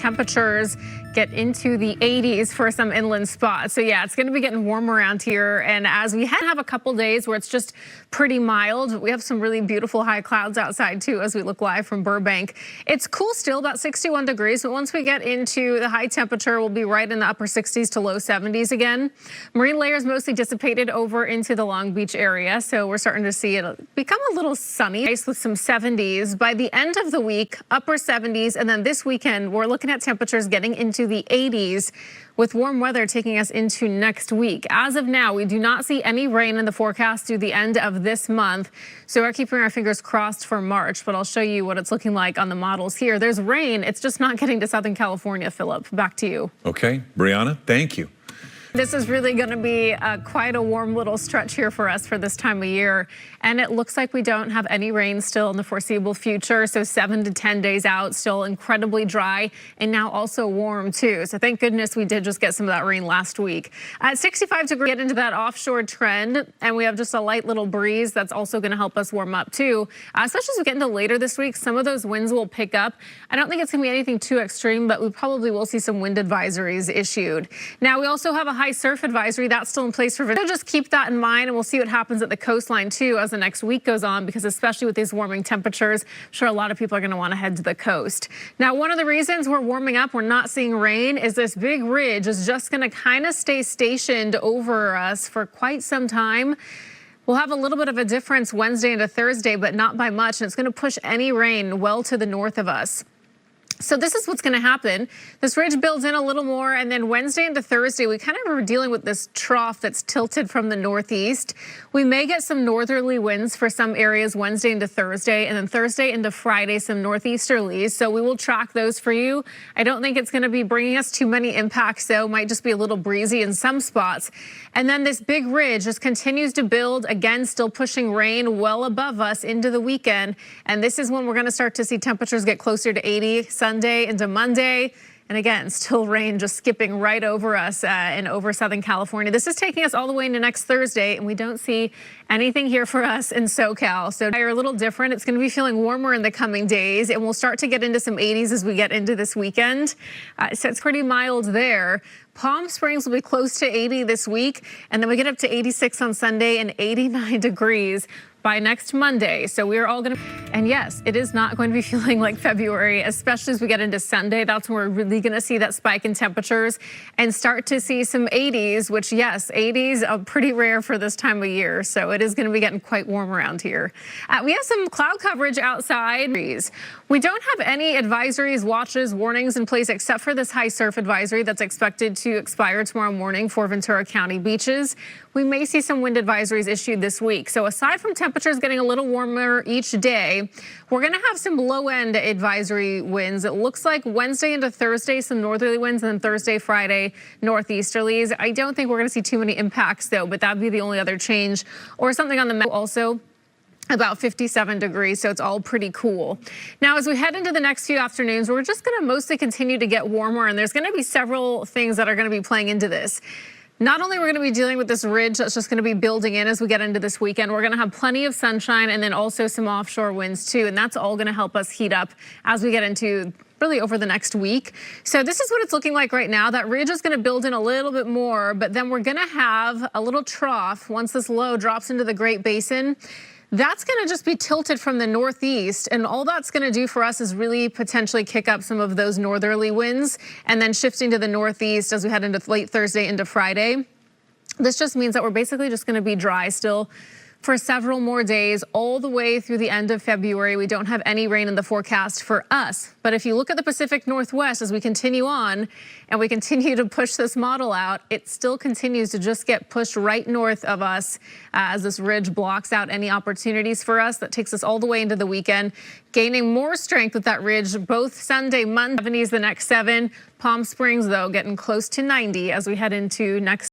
temperatures get into the 80s for some inland spots. So yeah, it's going to be getting warm around here. And as we have a couple days where it's just pretty mild, we have some really beautiful high clouds outside too as we look live from Burbank. It's cool still, about 61 degrees, but once we get into the high temperature, we'll be right in the upper 60s to low 70s again. Marine layers mostly dissipated over into the Long Beach area, so we're starting to see it become a little sunny with some 70s. By the end of the week, upper 70s, and then this weekend, we're looking at temperatures getting into the 80s with warm weather taking us into next week. As of now, we do not see any rain in the forecast through the end of this month, so we're keeping our fingers crossed for March, but I'll show you what it's looking like on the models here. There's rain, it's just not getting to Southern California. Philip, back to you. Okay, Brianna, thank you. This is really going to be quite a warm little stretch here for us for this time of year. And it looks like we don't have any rain still in the foreseeable future. So 7 to 10 days out, still incredibly dry and now also warm too. So thank goodness we did just get some of that rain last week. At 65 degrees, get into that offshore trend. And we have just a light little breeze that's also going to help us warm up too. Especially as we get into later this week, some of those winds will pick up. I don't think it's going to be anything too extreme, but we probably will see some wind advisories issued. Now we also have a high surf advisory that's still in place for so just keep that in mind, and we'll see what happens at the coastline too as the next week goes on, because especially with these warming temperatures, I'm sure a lot of people are going to want to head to the coast. Now, one of the reasons we're warming up, we're not seeing rain, is this big ridge is just going to kind of stay stationed over us for quite some time. We'll have a little bit of a difference Wednesday into Thursday, but not by much, and it's going to push any rain well to the north of us. So this is what's going to happen. This ridge builds in a little more, and then Wednesday into Thursday, we kind of are dealing with this trough that's tilted from the northeast. We may get some northerly winds for some areas Wednesday into Thursday, and then Thursday into Friday, some northeasterlies. So we will track those for you. I don't think it's going to be bringing us too many impacts, though. It might just be a little breezy in some spots. And then this big ridge just continues to build, again, still pushing rain well above us into the weekend. And this is when we're going to start to see temperatures get closer to 80 Sunday into Monday. And again, still rain just skipping right over us and over Southern California. This is taking us all the way into next Thursday, and we don't see anything here for us in SoCal. So they're a little different. It's going to be feeling warmer in the coming days, and we'll start to get into some 80s as we get into this weekend. So it's pretty mild there. Palm Springs will be close to 80 this week, and then we get up to 86 on Sunday and 89 degrees by next Monday. So we're all going to, and yes, it is not going to be feeling like February, especially as we get into Sunday. That's when we're really going to see that spike in temperatures and start to see some 80s, which yes, 80s are pretty rare for this time of year. So it is going to be getting quite warm around here. We have some cloud coverage outside. We don't have any advisories, watches, warnings in place except for this high surf advisory that's expected to expire tomorrow morning for Ventura County beaches. We may see some wind advisories issued this week. So aside from temperatures getting a little warmer each day, we're going to have some low-end advisory winds. It looks like Wednesday into Thursday, some northerly winds, and then Thursday, Friday, northeasterlies. I don't think we're going to see too many impacts, though, but that'd be the only other change. Or something on the also about 57 degrees, so it's all pretty cool. Now, as we head into the next few afternoons, we're just going to mostly continue to get warmer, and there's going to be several things that are going to be playing into this. Not only we're going to be dealing with this ridge that's just going to be building in as we get into this weekend, we're going to have plenty of sunshine and then also some offshore winds too, and that's all going to help us heat up as we get into really over the next week. So this is what it's looking like right now. That ridge is going to build in a little bit more, but then we're going to have a little trough once this low drops into the Great Basin. That's going to just be tilted from the northeast, and all that's going to do for us is really potentially kick up some of those northerly winds and then shifting to the northeast as we head into late Thursday into Friday. This just means that we're basically just going to be dry still for several more days, all the way through the end of February. We don't have any rain in the forecast for us. But if you look at the Pacific Northwest as we continue on and we continue to push this model out, it still continues to just get pushed right north of us as this ridge blocks out any opportunities for us. That takes us all the way into the weekend, gaining more strength with that ridge both Sunday, Monday, 70s the next 7. Palm Springs, though, getting close to 90 as we head into next